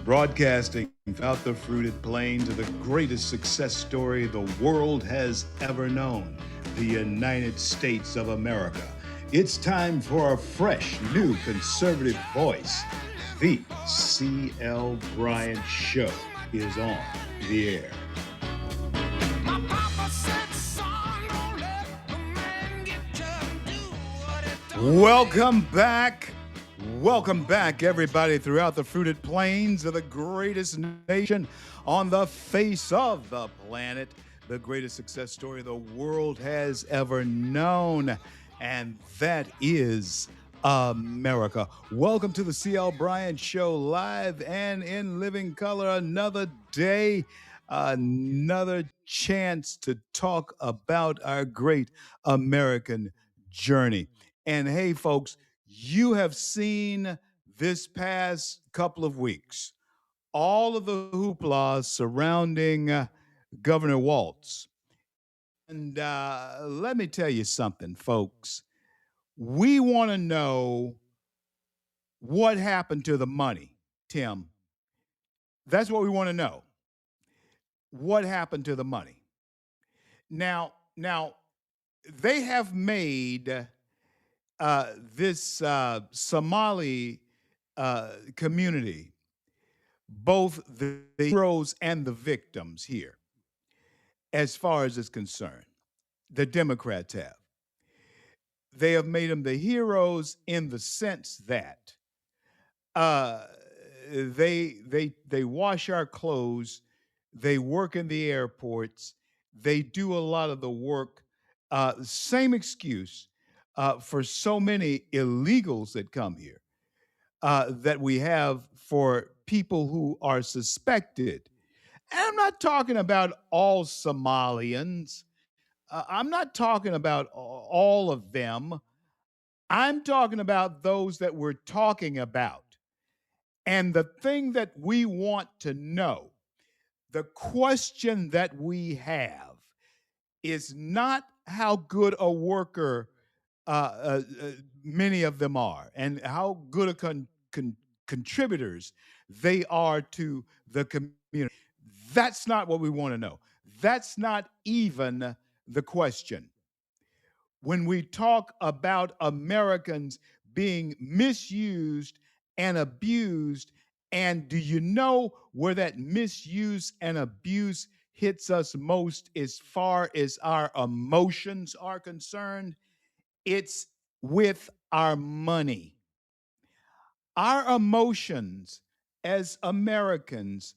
Broadcasting out the fruited plains of the greatest success story the world has ever known, the United States of America. It's time for a fresh, new conservative voice. The CL Bryant Show is on the air. Welcome back. Welcome back, everybody, throughout the fruited plains of the greatest nation on the face of the planet, the greatest success story the world has ever known, and that is America. Welcome to the CL Bryant Show, live and in living color. Another day, another chance to talk about our great American journey. And hey, folks, you have seen this past couple of weeks all of the hoopla surrounding Governor Waltz. And let me tell you something, folks. We want to know what happened to the money, Tim. That's what we want to know. What happened to the money? Now, they have made this Somali community both the heroes and the victims here, as far as it's concerned. The Democrats have. They have made them the heroes in the sense that they wash our clothes, they work in the airports, they do a lot of the work. Same excuse for so many illegals that come here that we have for people who are suspected. And I'm not talking about all Somalians. I'm not talking about all of them. I'm talking about those that we're talking about. And the thing that we want to know, the question that we have, is not how good a worker many of them are and how good a contributors they are to the community. That's not what we want to know. That's not even the question. When we talk about Americans being misused and abused, and do you know where that misuse and abuse hits us most as far as our emotions are concerned? It's with our money. Our emotions as Americans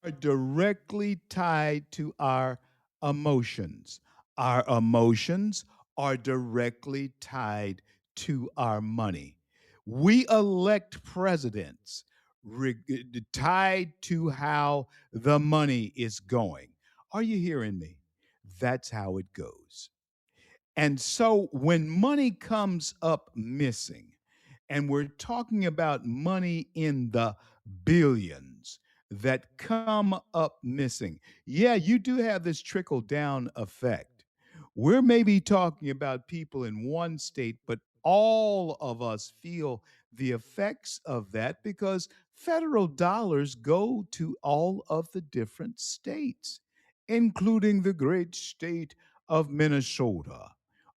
are directly tied to our emotions. Our emotions are directly tied to our money. We elect presidents tied to how the money is going. Are you hearing me? That's how it goes. And so when money comes up missing, and we're talking about money in the billions that come up missing, yeah, you do have this trickle down effect. We're maybe talking about people in one state, but all of us feel the effects of that because federal dollars go to all of the different states, including the great state of Minnesota.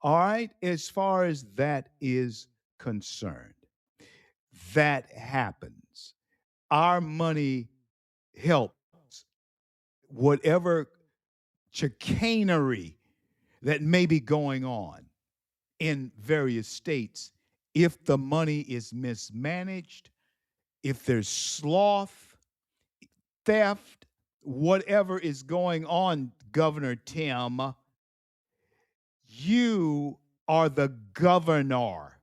All right, as far as that is concerned, that happens. Our money helps whatever chicanery that may be going on in various states. If the money is mismanaged, if there's sloth, theft, whatever is going on, Governor Tim, you are the governor.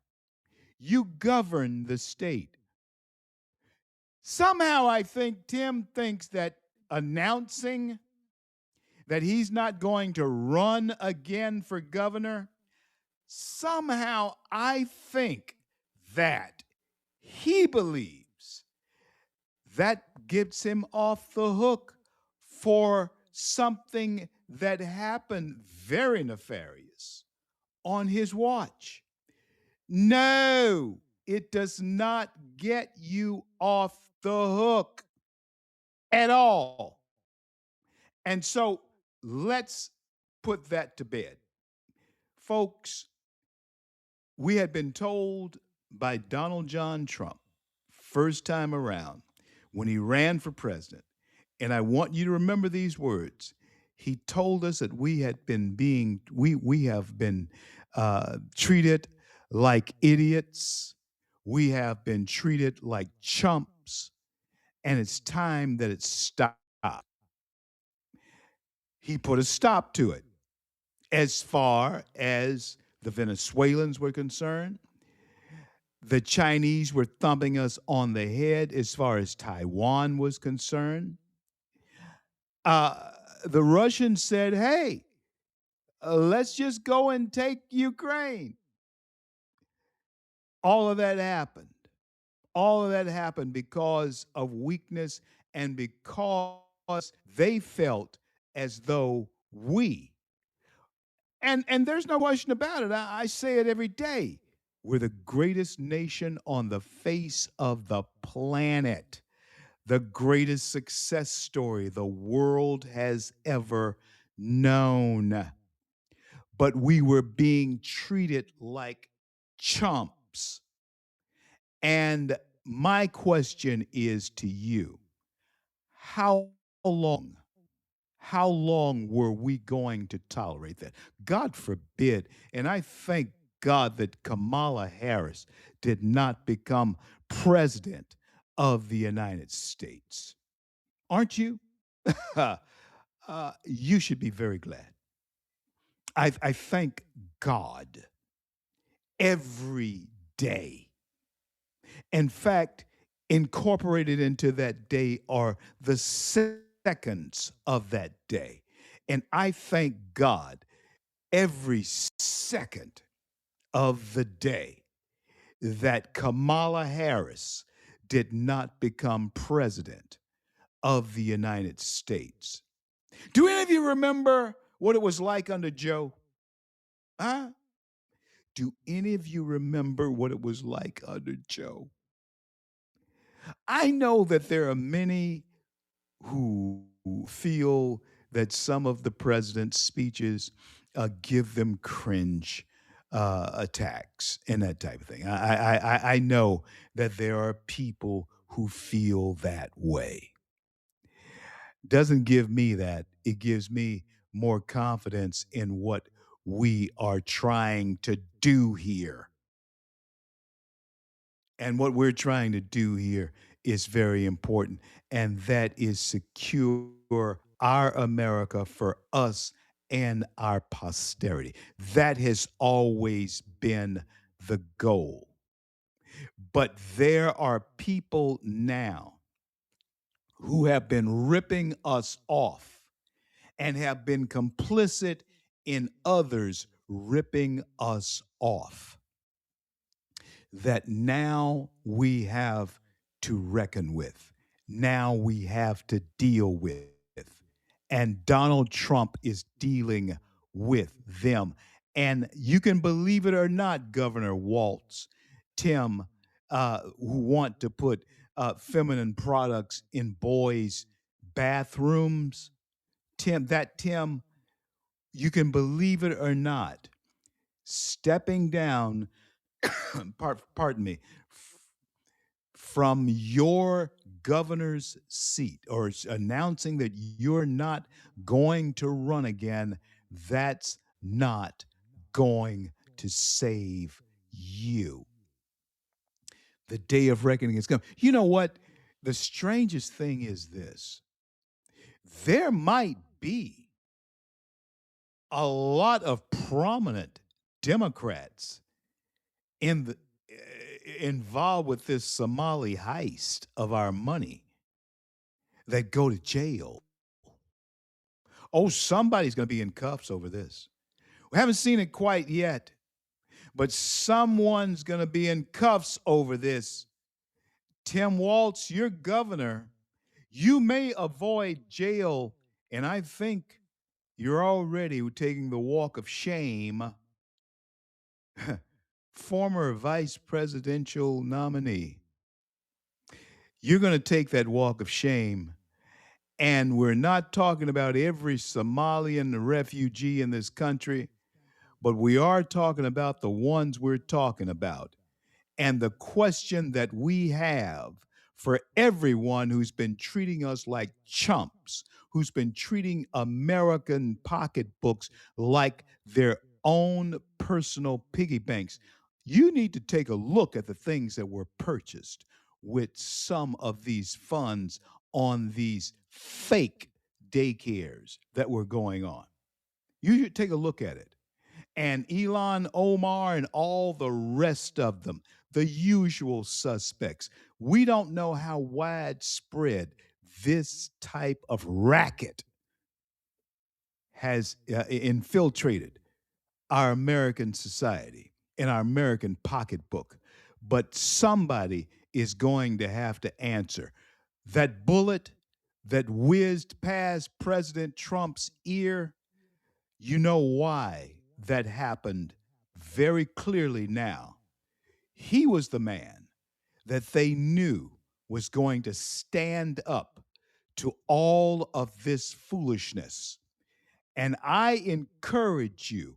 You govern the state. Somehow I think Tim thinks that announcing that he's not going to run again for governor, somehow I think that he believes that gets him off the hook for something that happened very nefarious on his watch. No, it does not get you off the hook at all. And so let's put that to bed. Folks, we had been told by Donald John Trump, first time around, when he ran for president, and I want you to remember these words. He told us that we have been treated like idiots, we have been treated like chumps, and it's time that it stopped. He put a stop to it as far as the Venezuelans were concerned. The Chinese were thumping us on the head as far as Taiwan was concerned. Uh, the Russians said, hey, let's just go and take Ukraine. All of that happened. All of that happened because of weakness and because they felt as though we, and there's no question about it. I say it every day. We're the greatest nation on the face of the planet, the greatest success story the world has ever known. But we were being treated like chumps. And my question is to you, how long? How long were we going to tolerate that? God forbid. And I thank God that Kamala Harris did not become president of the United States. Aren't you? You should be very glad. I thank God every day. In fact, incorporated into that day are the seconds of that day. And I thank God every second of the day that Kamala Harris did not become president of the United States. Do any of you remember what it was like under Joe? Huh? Do any of you remember what it was like under Joe? I know that there are many who feel that some of the president's speeches give them cringe attacks and that type of thing. I know that there are people who feel that way. Doesn't give me that. It gives me more confidence in what we are trying to do here. And what we're trying to do here is very important, and that is secure our America for us and our posterity. That has always been the goal. But there are people now who have been ripping us off and have been complicit in others ripping us off, that now we have to reckon with. Now we have to deal with. And Donald Trump is dealing with them. And you can believe it or not, Governor Waltz, Tim, who want to put feminine products in boys' bathrooms. Tim, you can believe it or not, stepping down, pardon me, from your governor's seat or announcing that you're not going to run again, that's not going to save you. The day of reckoning is coming. You know what? The strangest thing is this: there might be a lot of prominent Democrats in the involved with this Somali heist of our money that go to jail. Oh, somebody's going to be in cuffs over this. We haven't seen it quite yet, but someone's going to be in cuffs over this. Tim Waltz, your governor, you may avoid jail, and I think you're already taking the walk of shame former vice presidential nominee, you're going to take that walk of shame. And we're not talking about every Somalian refugee in this country, but we are talking about the ones we're talking about. And the question that we have for everyone who's been treating us like chumps, who's been treating American pocketbooks like their own personal piggy banks, you need to take a look at the things that were purchased with some of these funds on these fake daycares that were going on. You should take a look at it. And Elon Omar and all the rest of them, the usual suspects. We don't know how widespread this type of racket has infiltrated our American society and our American pocketbook. But somebody is going to have to answer. That bullet that whizzed past President Trump's ear, you know why that happened very clearly now. He was the man that they knew was going to stand up to all of this foolishness. And I encourage you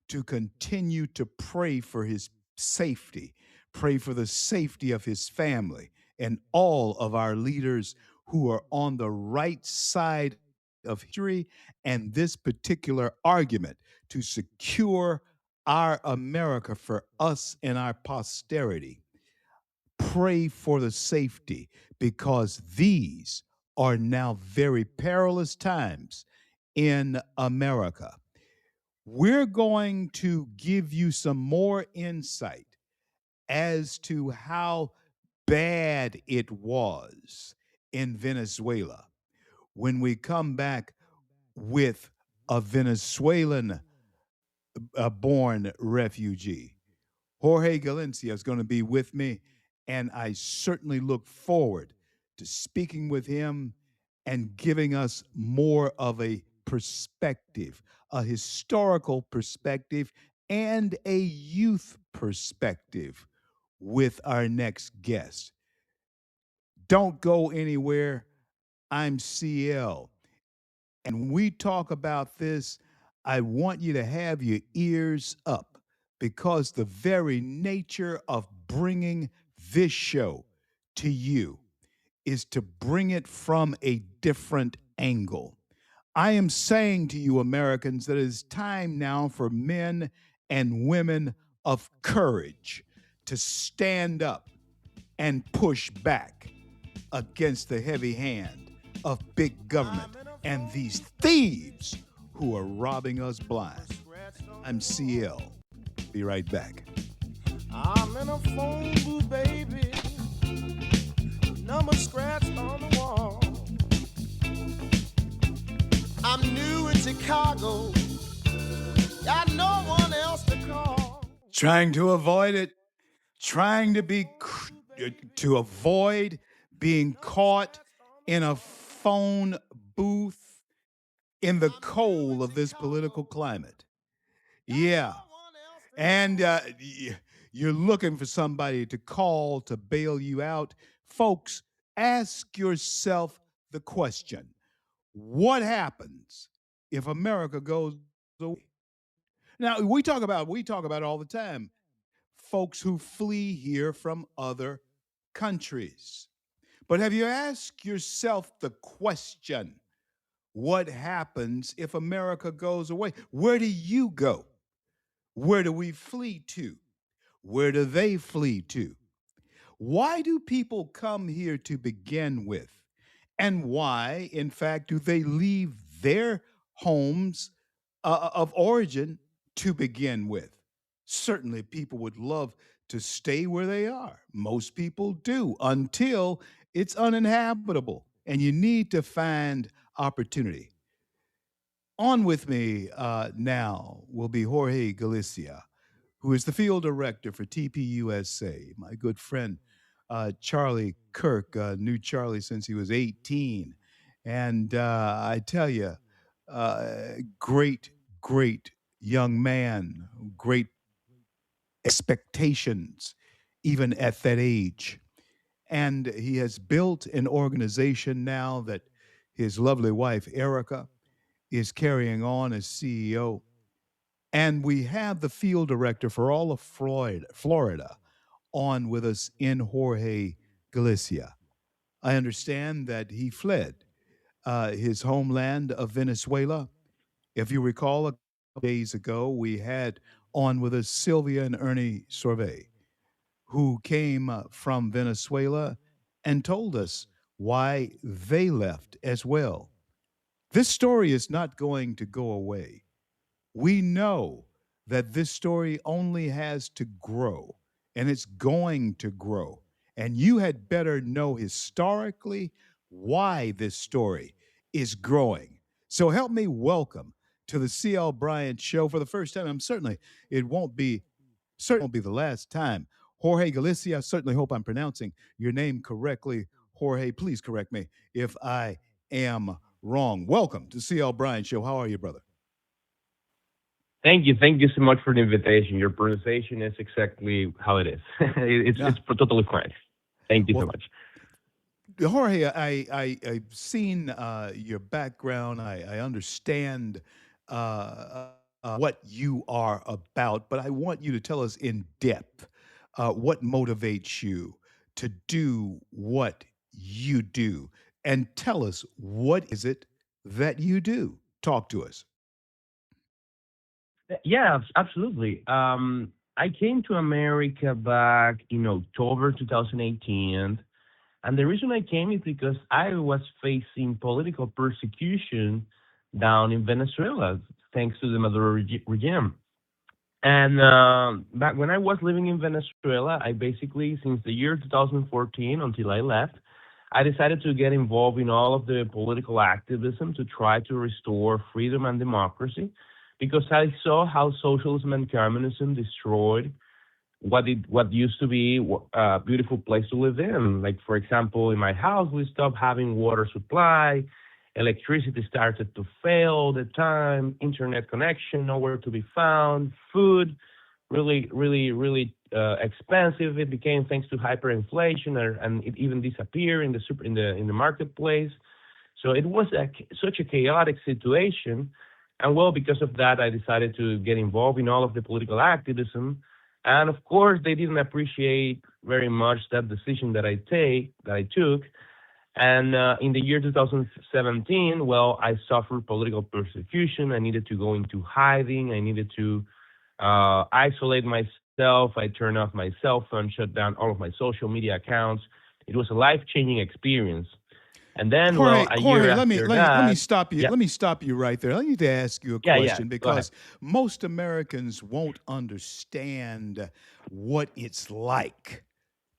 to continue to pray for his safety, pray for the safety of his family and all of our leaders who are on the right side of history and this particular argument to secure our America for us and our posterity. Pray for the safety because these are now very perilous times in America. We're going to give you some more insight as to how bad it was in Venezuela when we come back with a Venezuelan born refugee. Jorge Galicia is going to be with me, and I certainly look forward to speaking with him and giving us more of a perspective, a historical perspective, and a youth perspective with our next guest. Don't go anywhere. I'm CL. And when we talk about this, I want you to have your ears up because the very nature of bringing this show to you is to bring it from a different angle. I am saying to you, Americans, that it is time now for men and women of courage to stand up and push back against the heavy hand of big government and these thieves who are robbing us blind. I'm CL. Be right back. I'm in a phone booth, baby. Number scratched on the wall. I'm new in Chicago. Got no one else to call. Trying to avoid it, trying to avoid being caught in a phone booth in the cold of this political climate. Yeah. And you're looking for somebody to call to bail you out. Folks, ask yourself the question, what happens if America goes away? Now, we talk about all the time folks who flee here from other countries. But have you asked yourself the question, what happens if America goes away? Where do you go? Where do we flee to? Where do they flee to? Why do people come here to begin with? And why, in fact, do they leave their homes of origin to begin with? Certainly, people would love to stay where they are. Most people do until it's uninhabitable, and you need to find opportunity. On with me now will be Jorge Galicia, who is the field director for TPUSA. My good friend Charlie Kirk knew Charlie since he was 18. And I tell you, great, great young man, great expectations, even at that age. And he has built an organization now that his lovely wife, Erica, is carrying on as CEO. And we have the field director for all of Florida on with us in Jorge Galicia. I understand that he fled his homeland of Venezuela. If you recall, a couple days ago, we had on with us Sylvia and Ernie Sorve, who came from Venezuela and told us why they left as well. This story is not going to go away. We know that this story only has to grow, and it's going to grow. And you had better know historically why this story is growing. So help me welcome to the CL Bryant Show for the first time. I'm certainly it won't be the last time. Jorge Galicia, I certainly hope I'm pronouncing your name correctly. Jorge, please correct me if I am wrong. Welcome to CL Bryant Show. How are you, brother? Thank you so much for the invitation. Your pronunciation is exactly how it is. It's Ah, totally correct. Thank you so well, much. Jorge, I've seen your background. I understand what you are about, but I want you to tell us in depth what motivates you to do what you do, and tell us what is it that you do. Talk to us. Yeah, absolutely. I came to America back in October 2018, and the reason I came is because I was facing political persecution down in Venezuela, thanks to the Maduro regime. And back when I was living in Venezuela, I basically, since the year 2014 until I left, I decided to get involved in all of the political activism to try to restore freedom and democracy because I saw how socialism and communism destroyed what used to be a beautiful place to live in. Like for example, in my house, we stopped having water supply, electricity started to fail all the time, internet connection nowhere to be found, food really expensive. It became thanks to hyperinflation, and it even disappeared in the marketplace. So it was such a chaotic situation. And well, because of that, I decided to get involved in all of the political activism. And of course, they didn't appreciate very much that decision that I took. And in the year 2017, well, I suffered political persecution. I needed to go into hiding. I needed to isolate myself. I turned off my cell phone, shut down all of my social media accounts. It was a life changing experience. And then, well, a year Jorge, let me after let me let me that, stop you. yeah, Let me stop you right there. I need to ask you a yeah, question go ahead. because most Americans won't understand what it's like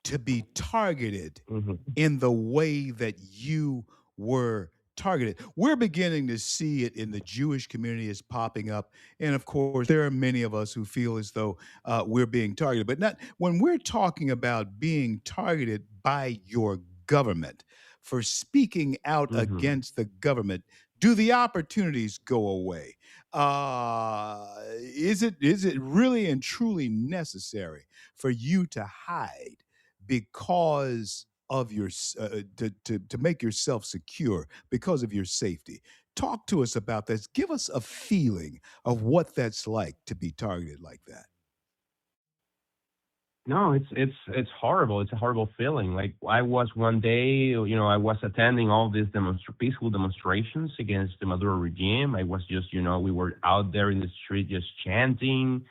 to be targeted Hmm. in the way that you were targeted. We're beginning to see it in the Jewish community is popping up, and of course, there are many of us who feel as though we're being targeted. But not when we're talking about being targeted by your government for speaking out Hmm. against the government. Do the opportunities go away? Is it really and truly necessary for you to hide because of your to make yourself secure because of your safety? Talk to us about this. Give us a feeling of what that's like to be targeted like that. No, it's horrible. It's a horrible feeling. Like I was one day, I was attending all these peaceful demonstrations against the Maduro regime. I was just, we were out there in the street just chanting,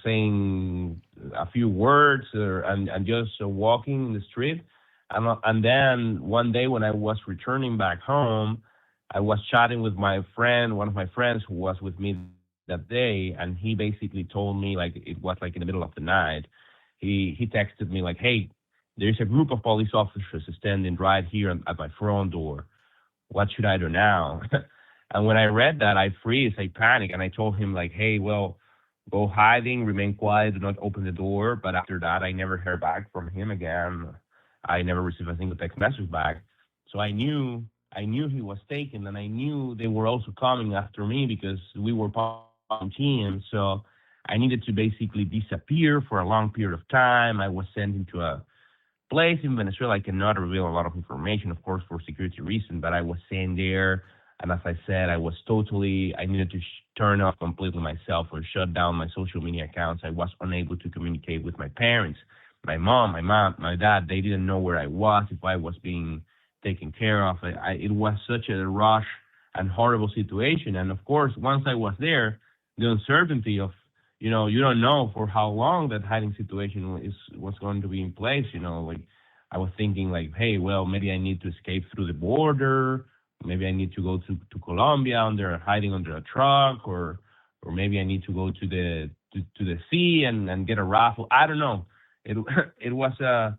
saying a few words and just walking in the street. And then one day when I was returning back home, I was chatting with my friend, one of my friends who was with me that day, and he basically told me like it was like in the middle of the night. He texted me like, "Hey, there's a group of police officers standing right here at my front door. What should I do now?" And when I read that, I freeze, I panic, and I told him like, "Hey, well, go hiding, remain quiet, do not open the door." But after that, I never heard back from him again. I never received a single text message back. So I knew he was taken, and I knew they were also coming after me because we were part of the team. So I needed to basically disappear for a long period of time. I was sent into a place in Venezuela. I cannot reveal a lot of information, of course, for security reasons, but I was sent there. And as I said, I needed to turn off completely myself or shut down my social media accounts. I was unable to communicate with my parents, my dad. They didn't know where I was, if I was being taken care of. It was such a rush and horrible situation. And of course, once I was there, the uncertainty of you don't know for how long that hiding situation was going to be in place. Like I was thinking, like, hey, well, maybe I need to escape through the border. Maybe I need to go to Colombia hiding under a truck, or maybe I need to go to the sea and get a raffle. I don't know. It it was a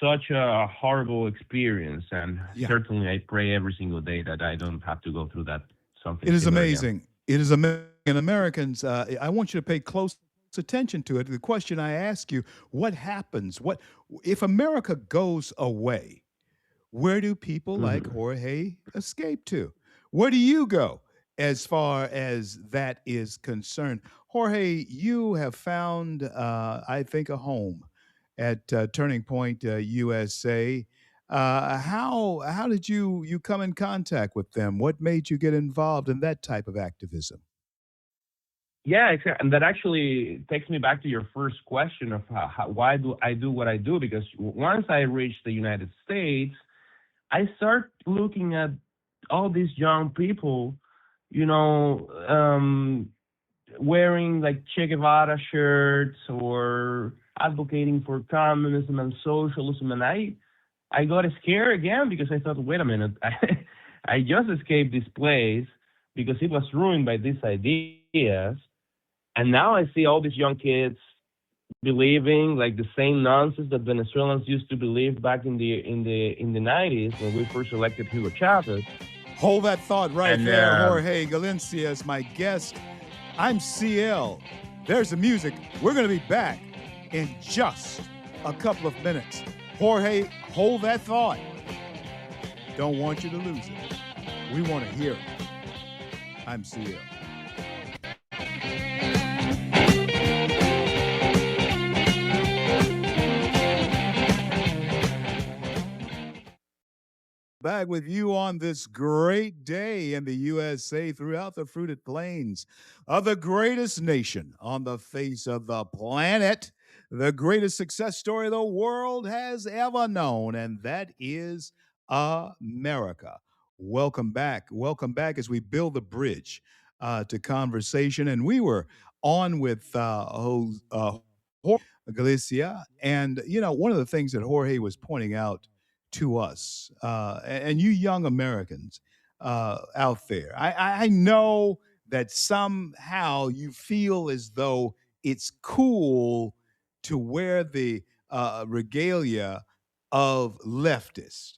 such a horrible experience, and Yeah. certainly I pray every single day that I don't have to go through that something It is similar again. amazing. It is amazing. Americans, I want you to pay close attention to it. The question I ask you: what happens? What if America goes away? Where do people like Hmm. Jorge escape to? Where do you go as far as that is concerned? Jorge, you have found, I think, a home at Turning Point USA. How did you come in contact with them? What made you get involved in that type of activism? Yeah, exactly. And that actually takes me back to your first question of why do I do what I do? Because once I reached the United States, I start looking at all these young people, you know, wearing like Che Guevara shirts or advocating for communism and socialism, and I got scared again because I thought, wait a minute, I just escaped this place because it was ruined by these ideas, and now I see all these young kids believing like the same nonsense that Venezuelans used to believe back in the 90s when we first elected Hugo Chavez. Hold that thought right And there. Jorge Galicia is my guest. I'm CL. There's the music. We're going to be back in just a couple of minutes. Jorge, hold that thought. Don't want you to lose it. We want to hear it. I'm CL. Back with you on this great day in the USA throughout the fruited plains of the greatest nation on the face of the planet, the greatest success story the world has ever known, and that is America. Welcome back. Welcome back as we build the bridge to conversation. And we were on with Jorge Galicia. And, one of the things that Jorge was pointing out to us, and you young Americans out there. I know that somehow you feel as though it's cool to wear the regalia of leftists,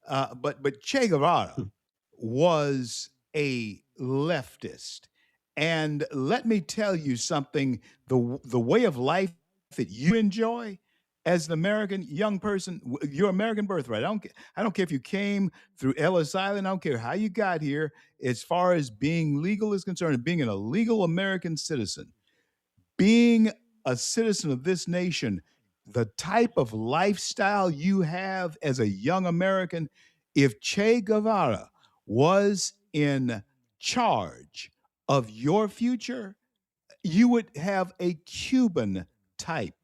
but Che Guevara was a leftist, and let me tell you something: the way of life that you enjoy as an American young person, your American birthright. I don't care if you came through Ellis Island. I don't care how you got here. As far as being legal is concerned, and being an illegal American citizen, being a citizen of this nation, the type of lifestyle you have as a young American, if Che Guevara was in charge of your future, you would have a Cuban type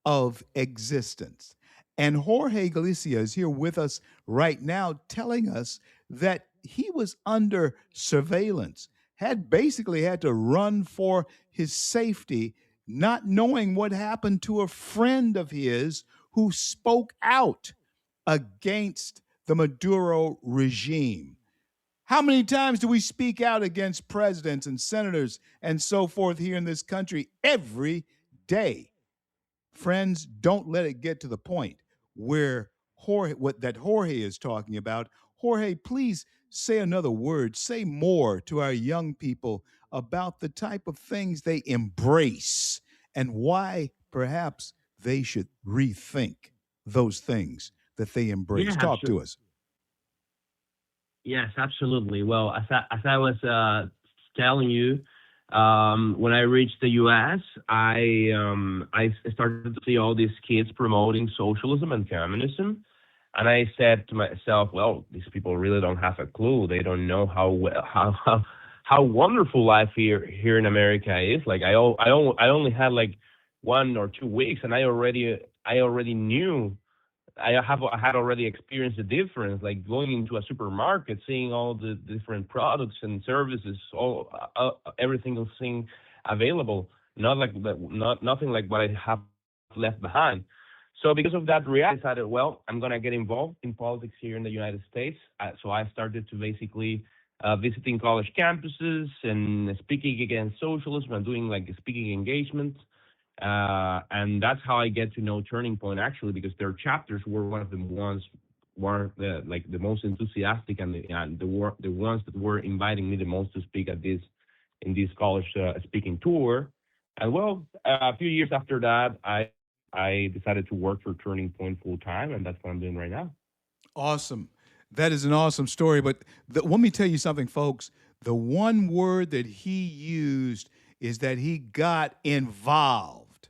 of existence. And Jorge Galicia is here with us right now telling us that he was under surveillance, had basically had to run for his safety, not knowing what happened to a friend of his who spoke out against the Maduro regime. How many times do we speak out against presidents and senators and so forth here in this country? Every day. Friends, don't let it get to the point where Jorge is talking about. Jorge, please say another word, say more to our young people about the type of things they embrace and why perhaps they should rethink those things that they Yeah, embrace. Talk to us. yes, absolutely. Well, as I was telling you, When I reached the U.S., I started to see all these kids promoting socialism and communism, and I said to myself, "Well, these people really don't have a clue. They don't know how wonderful life here in America is. Like I only had like 1 or 2 weeks, and I already knew I had already experienced the difference, like going into a supermarket, seeing all the different products and services, all every single thing available, not like that, not nothing like what I have left behind. So because of that reality, I decided, well, I'm gonna get involved in politics here in the United States. So I started to basically visiting college campuses and speaking against socialism and doing like speaking engagements, and that's how I get to know Turning Point actually, because their chapters were one of the ones were the most enthusiastic and the ones that were inviting me the most to speak at this in this college speaking tour. And well, a few years after that, I decided to work for Turning Point full time, and that's what I'm doing right now. Awesome. That is an awesome story. But let me tell you something, folks. The one word that he used is that he got involved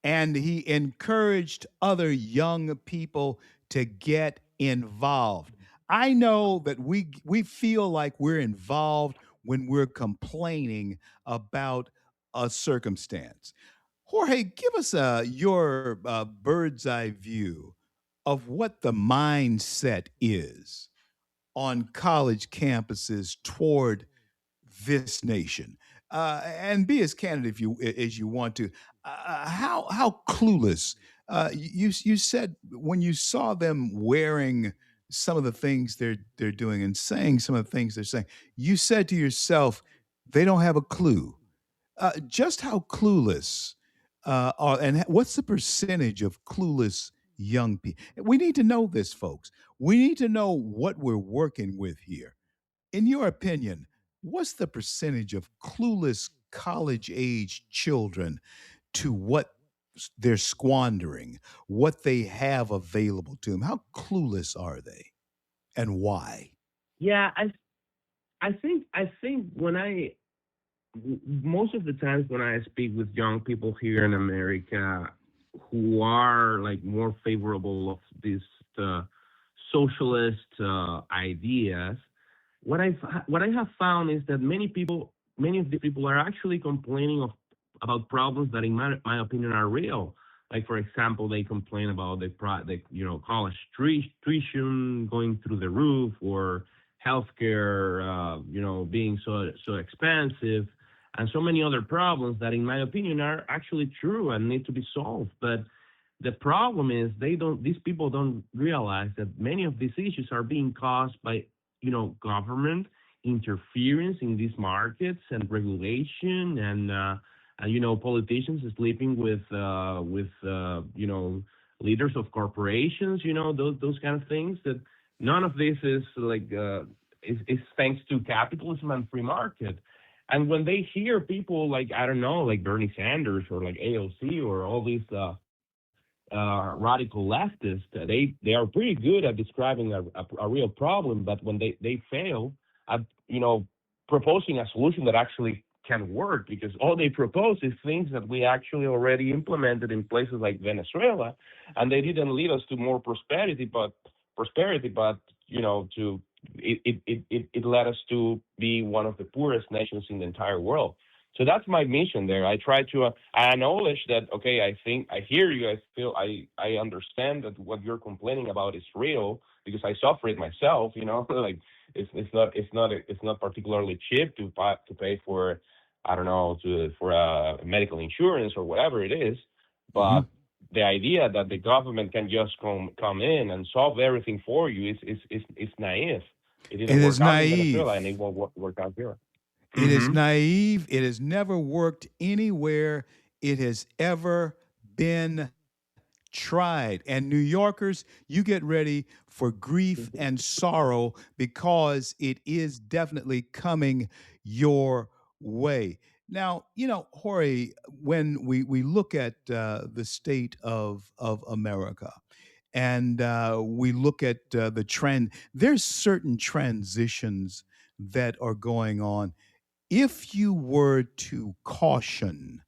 and he encouraged other young people to get involved. I know that we feel like we're involved when we're complaining about a circumstance. Jorge, give us your bird's eye view of what the mindset is on college campuses toward this nation. And be as candid if you as you want to. How clueless you said when you saw them wearing some of the things they're doing and saying some of the things they're saying. You said to yourself, they don't have a clue. Just how clueless are, and what's the percentage of clueless young people? We need to know this, folks. We need to know what we're working with here. In your opinion, what's the percentage of clueless college age children to what they're squandering, what they have available to them? How clueless are they and why? Yeah, I think when I most of the times when I speak with young people here in America who are like more favorable of these uh, socialist ideas, what I have found is that many of these people are actually complaining of about problems that, in my opinion, are real. Like for example, they complain about college tuition going through the roof, or healthcare, being so expensive, and so many other problems that, in my opinion, are actually true and need to be solved. But the problem is these people don't realize that many of these issues are being caused by, government interference in these markets and regulation, and politicians sleeping with leaders of corporations, those kind of things. That none of this is is thanks to capitalism and free market. And when they hear people like, I don't know, like Bernie Sanders or like AOC or all these radical leftists, they are pretty good at describing a real problem, but when they fail at proposing a solution that actually can work, because all they propose is things that we actually already implemented in places like Venezuela, and they didn't lead us to more prosperity, but to it led us to be one of the poorest nations in the entire world. So that's my mission there. I try to I acknowledge that, okay, I think I hear you. I understand that what you're complaining about is real, because I suffer it myself. Like it's not particularly cheap to pay for, I don't know, for medical insurance or whatever it is. Mhm. But the idea that the government can just come in and solve everything for you is naive. It It didn't is work out in Venezuela, and naive. it won't work out here. It is Hmm. naive. It has never worked anywhere it has ever been tried. And New Yorkers, you get ready for grief and sorrow because it is definitely coming your way. Now, Jorge, when we look at the state of America and we look at the trend, there's certain transitions that are going on if you were to caution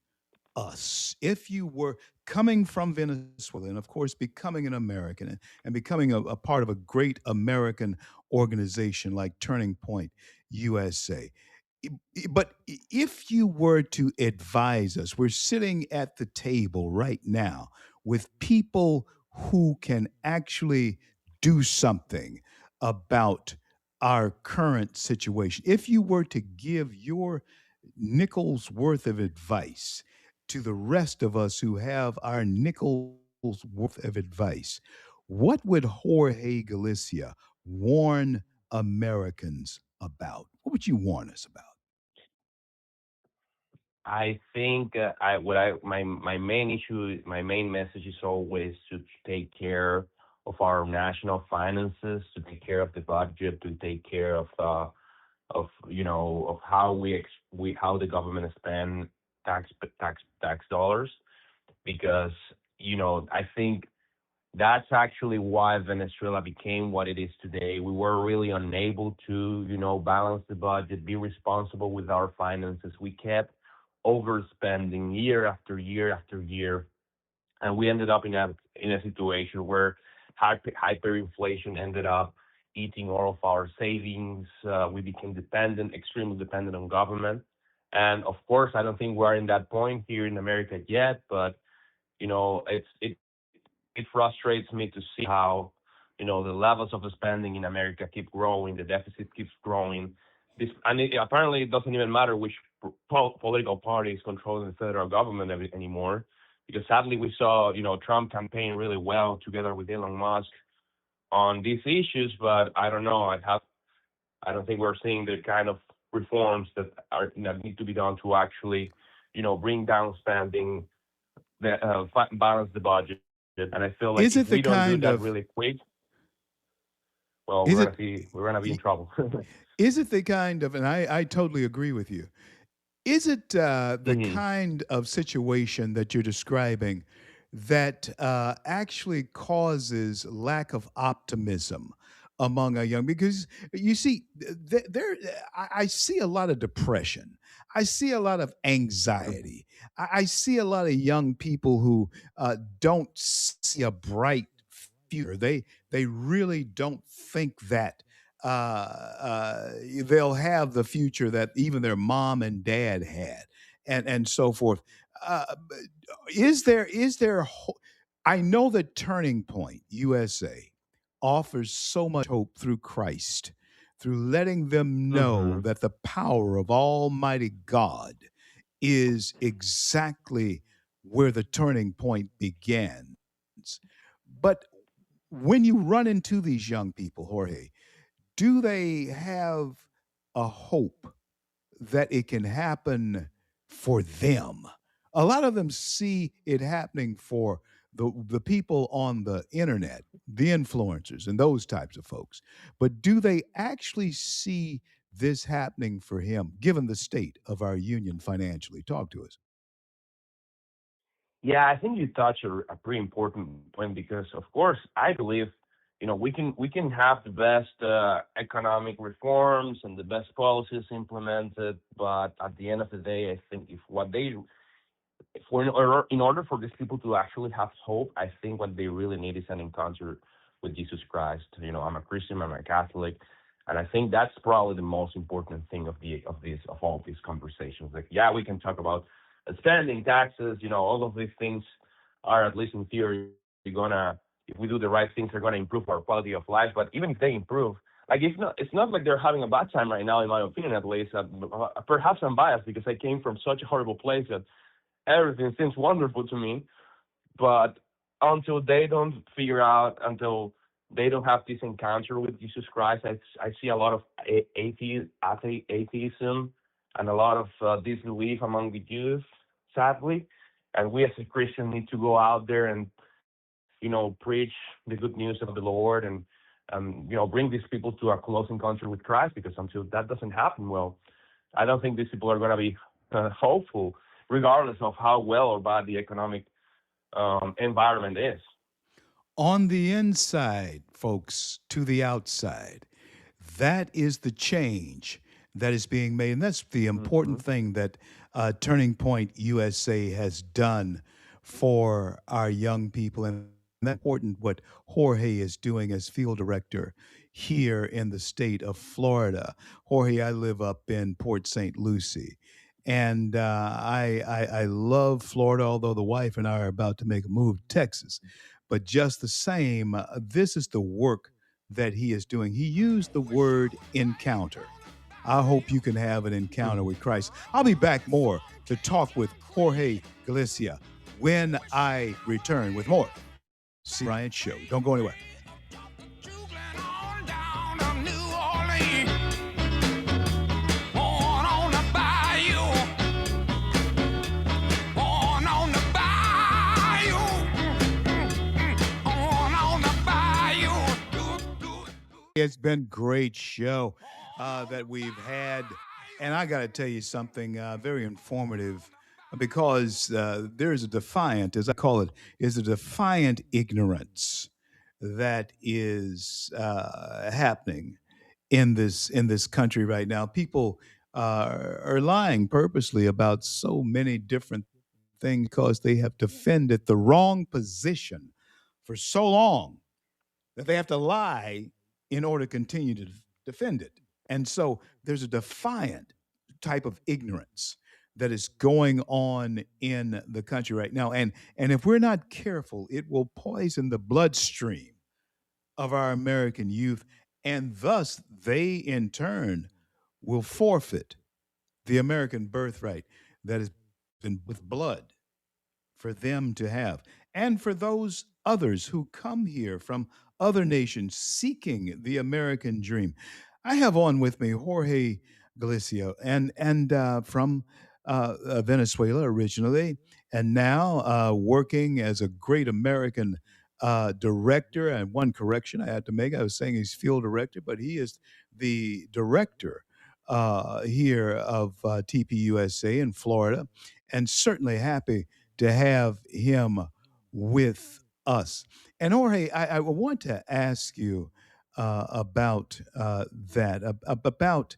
us, if you were coming from Venezuela and, of course, becoming an American and becoming a part of a great American organization like Turning Point USA. But if you were to advise us, we're sitting at the table right now with people who can actually do something about our current situation. If you were to give your nickel's worth of advice to the rest of us who have our nickel's worth of advice, what would Jorge Galicia warn Americans about? What would you warn us about? I think I what I my main issue, my main message is always to take care of our national finances, to take care of the budget, to take care of of how we how the government spend tax dollars, because I think that's actually why Venezuela became what it is today. We were really unable to, balance the budget, be responsible with our finances. We kept overspending year after year after year, and we ended up in a situation where hyperinflation ended up eating all of our savings. We became dependent, extremely dependent on government, and of course, I don't think we're in that point here in America yet, but it frustrates me to see how the levels of the spending in America keep growing, the deficit keeps growing. Apparently it doesn't even matter which political party is controlling the federal government anymore, because sadly we saw Trump campaign really well together with Elon Musk on these issues, but I don't know. I don't think we're seeing the kind of reforms that need to be done to actually bring down spending, balance the budget. And I feel like Is if it the we don't do kind that of really quick, well, is it we're gonna be in trouble. is it the kind of, and I totally agree with you. Is it the Hmm. kind of situation that you're describing that actually causes lack of optimism among a young? Because you see, there I see a lot of depression. I see a lot of anxiety. I see a lot of young people who don't see a bright future. They really don't think that they'll have the future that even their mom and dad had, and so forth. I know that Turning Point USA offers so much hope through Christ, through letting them know Hmm. that the power of Almighty God is exactly where the turning point begins. But when you run into these young people, Jorge, do they have a hope that it can happen for them? A lot of them see it happening for the people on the internet, the influencers, and those types of folks. But do they actually see this happening for him, given the state of our union financially? Talk to us. Yeah, I think you touched a pretty important point, because, of course, I believe we can have the best economic reforms and the best policies implemented, but at the end of the day, I think in order for these people to actually have hope, I think what they really need is an encounter with Jesus Christ. I'm a Christian, I'm a Catholic, and I think that's probably the most important thing of all these conversations. Like, yeah, we can talk about spending, taxes, all of these things are, at least in theory, gonna, if we do the right things, are gonna improve our quality of life. But even if they improve, like, it's not like they're having a bad time right now, in my opinion, at least. Perhaps I'm biased because I came from such a horrible place that everything seems wonderful to me. But until they don't figure out, until they don't have this encounter with Jesus Christ, I see a lot of atheism and a lot of disbelief among the youth, sadly. And we as a Christian need to go out there and preach the good news of the Lord, and bring these people to a close encounter with Christ. Because until that doesn't happen, well, I don't think these people are going to be hopeful, regardless of how well or bad the economic environment is. On the inside, folks, to the outside. That is the change that is being made. And that's the important Mhm. thing that Turning Point USA has done for our young people. And that's important what Jorge is doing as field director here in the state of Florida. Jorge, I live up in Port St. Lucie. And I love Florida, although the wife and I are about to make a move to Texas. But just the same, this is the work that he is doing. He used the word encounter. I hope you can have an encounter with Mhm. Christ. I'll be back more to talk with Jorge Galicia when I return with more CL Bryant Show. Don't go anywhere. It's been great show that we've had, and I got to tell you something very informative because there is a defiant, as I call it, is a defiant ignorance that is happening in this country right now. People are lying purposely about so many different things because they have defended the wrong position for so long that they have to lie in order to continue to defend it. And so there's a defiant type of ignorance that is going on in the country right now. And if we're not careful, it will poison the bloodstream of our American youth. And thus, they in turn will forfeit the American birthright that has been with blood for them to have. And for those others who come here from other nations seeking the American dream. I have on with me Jorge Galicia, and from Venezuela originally, and now working as a great American director. And one correction I had to make: I was saying he's field director, but he is the director here of TPUSA in Florida, and certainly happy to have him with us. And Jorge, I want to ask you about about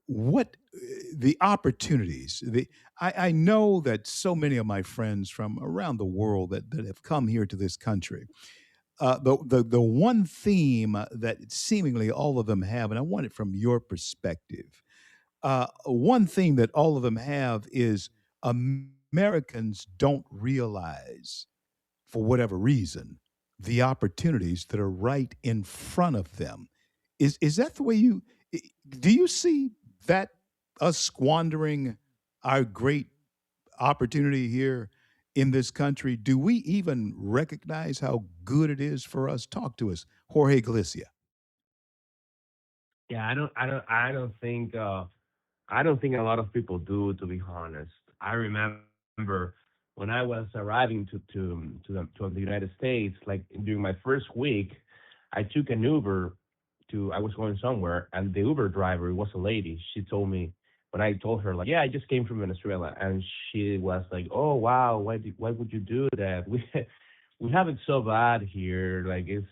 what the opportunities. I know that so many of my friends from around the world that have come here to this country, the one theme that seemingly all of them have, and I want it from your perspective, one thing that all of them have is Americans don't realize, for whatever reason, the opportunities that are right in front of them. Is that the way you do you see that us squandering our great opportunity here in this country? Do we even recognize how good it is for us? Talk to us, Jorge Galicia. Yeah, I don't think a lot of people do, to be honest. I remember when I was arriving to the United States, like during my first week, I took an Uber I was going somewhere, and the Uber driver was a lady. She told me when I told her like, yeah, I just came from Venezuela, and she was like, oh wow, why would you do that? We have it so bad here. Like it's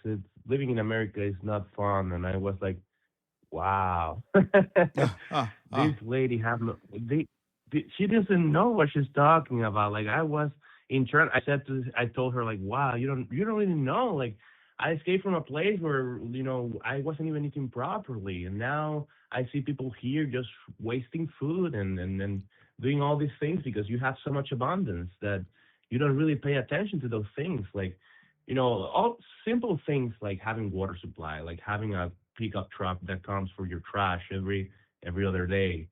living in America is not fun. And I was like, wow. Ah, ah, This ah. lady have no she doesn't know what she's talking about. Like I was in turn I told her like, wow, you don't really know. Like I escaped from a place where, I wasn't even eating properly, and now I see people here just wasting food and doing all these things because you have so much abundance that you don't really pay attention to those things. Like, all simple things like having water supply, like having a pickup truck that comes for your trash every other day.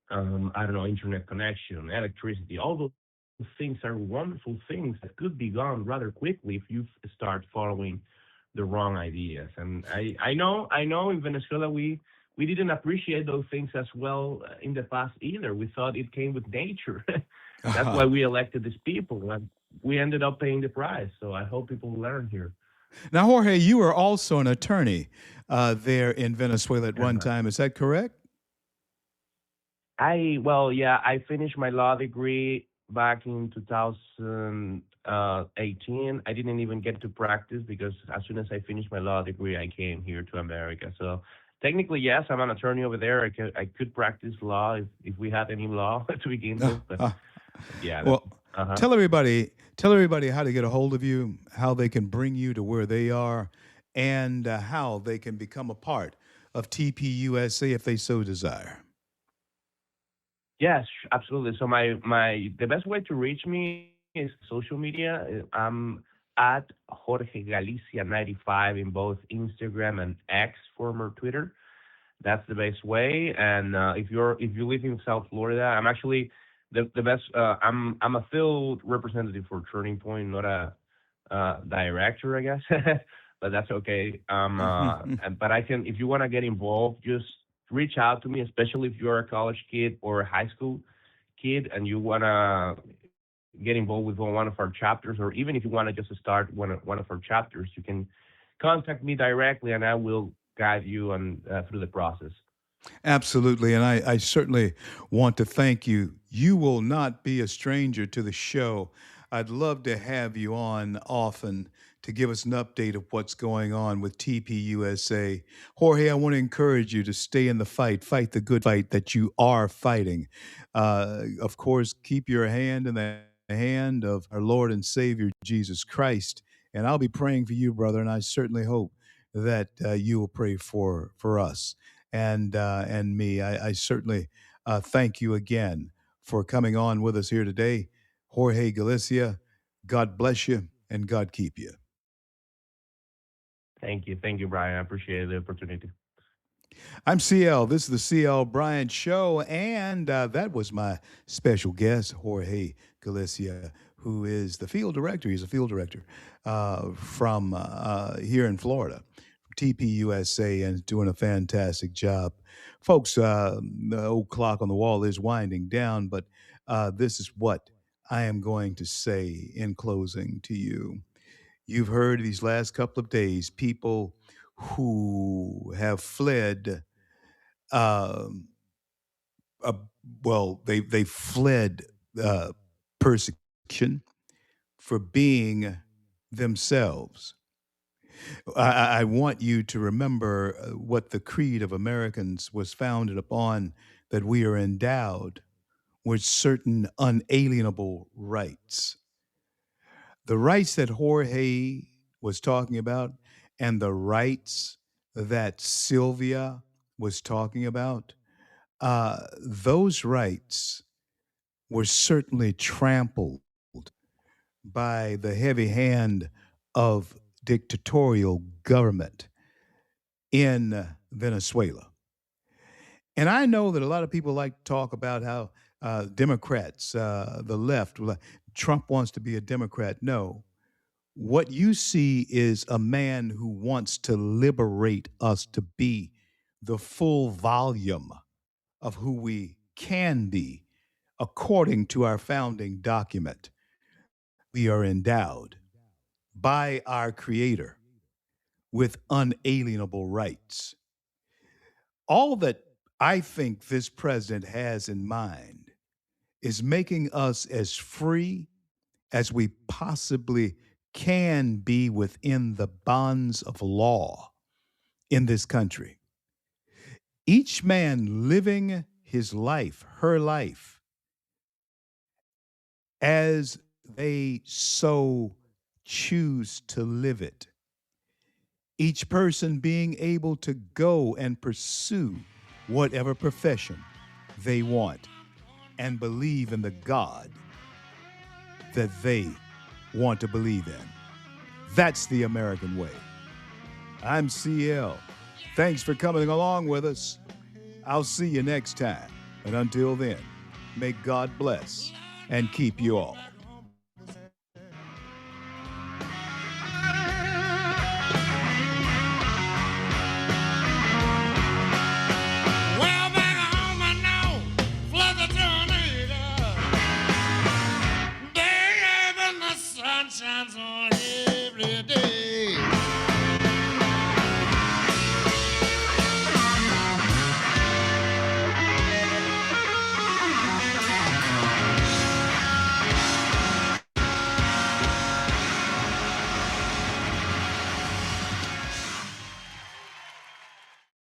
I don't know, internet connection, electricity, all those things are wonderful things that could be gone rather quickly if you start following the wrong ideas. And I know in Venezuela we didn't appreciate those things as well in the past either. We thought it came with nature. That's why we elected these people, and we ended up paying the price. So I hope people learn here. Now, Jorge, you were also an attorney there in Venezuela at one time. Is that correct? Well, yeah, I finished my law degree back in 2018. I didn't even get to practice because as soon as I finished my law degree, I came here to America. So Technically, yes, I'm an attorney over there. I could practice law if we had any law to begin Uh, with, but uh, yeah, that's well, uh huh. tell everybody how to get a hold of you, how they can bring you to where they are, and how they can become a part of TPUSA if they so desire. Yes, absolutely. So my the best way to reach me is social media. I'm at Jorge Galicia 95 in both Instagram and X, former Twitter. That's the best way. And if you live in South Florida, I'm actually the best. I'm a field representative for Turning Point, not a director, I guess. But that's okay. But I can, if you want to get involved, just reach out to me, especially if you're a college kid or a high school kid and you want to get involved with one of our chapters, or even if you want to just start one of our chapters, you can contact me directly and I will guide you on through the process. Absolutely. And I certainly want to thank you. You will not be a stranger to the show. I'd love to have you on often to give us an update of what's going on with TPUSA. Jorge, I want to encourage you to stay in the fight, fight the good fight that you are fighting. Of course, keep your hand in the hand of our Lord and Savior, Jesus Christ. And I'll be praying for you, brother. And I certainly hope that you will pray for us and me. I certainly thank you again for coming on with us here today, Jorge Galicia. God bless you and God keep you. Thank you, Brian. I appreciate the opportunity. I'm CL. This is the CL Bryant Show, and that was my special guest, Jorge Galicia, who is the field director. He's a field director from here in Florida, TPUSA, and is doing a fantastic job. Folks, the old clock on the wall is winding down, but this is what I am going to say in closing to you. You've heard these last couple of days people who have fled um, uh, they fled uh, persecution for being themselves. I want you to remember what the creed of Americans was founded upon, that we are endowed with certain unalienable rights. The rights that Jorge was talking about and the rights that Sylvia was talking about, those rights were certainly trampled by the heavy hand of dictatorial government in Venezuela. And I know that a lot of people like to talk about how Democrats, the left, Trump wants to be a Democrat. No, what you see is a man who wants to liberate us to be the full volume of who we can be according to our founding document. We are endowed by our Creator with unalienable rights. All that I think this president has in mind is making us as free as we possibly can be within the bonds of law in this country. Each man living his life, her life, as they so choose to live it. Each person being able to go and pursue whatever profession they want and believe in the God that they want to believe in. That's the American way. I'm CL. Thanks for coming along with us. I'll see you next time. And until then, may God bless and keep you all.